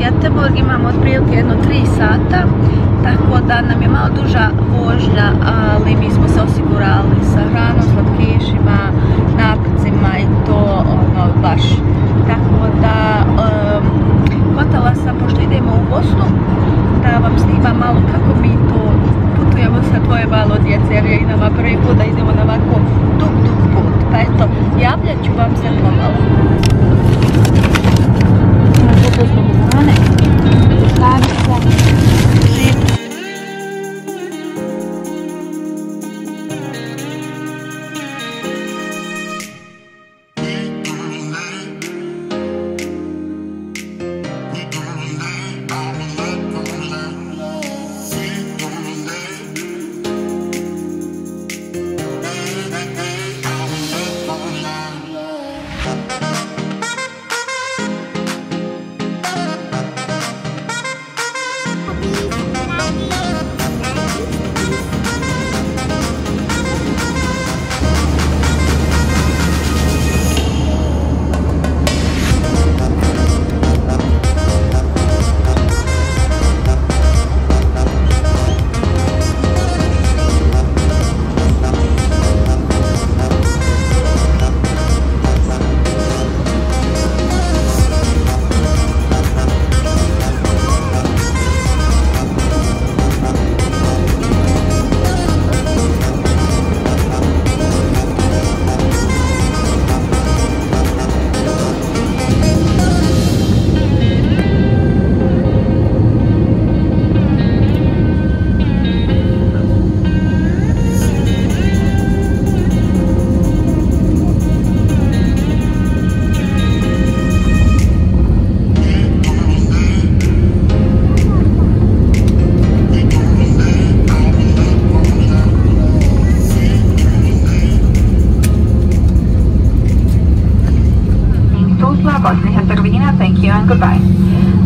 Göteborg, imamo otprilike jedno 3 sata, tako da nam je malo duža vožnja, ali mi smo se osigurali sa hranom, slatkišima, napitcima i to baš. Tako da hotela sam, pošto idemo u Bosnu, da vam snimam malo kako mi to putujemo sa dvoje malo djece, jer je i nama prvi put da idemo na ovako dug put. Pa eto, javljat ću vam se pomalo.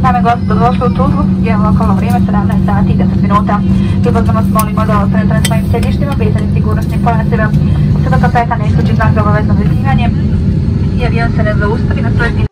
Dame i gospodo, došli u Tuzlu, je lokalno vrijeme 17 sati i 10 minuta. Ljubazno vas molimo da ostanete na svojim sjedištima, vezanim sigurnosnim pojasima, sve do kapeta ne isključi znak za obavezno vezivanje i avion se ne zaustavi na svojim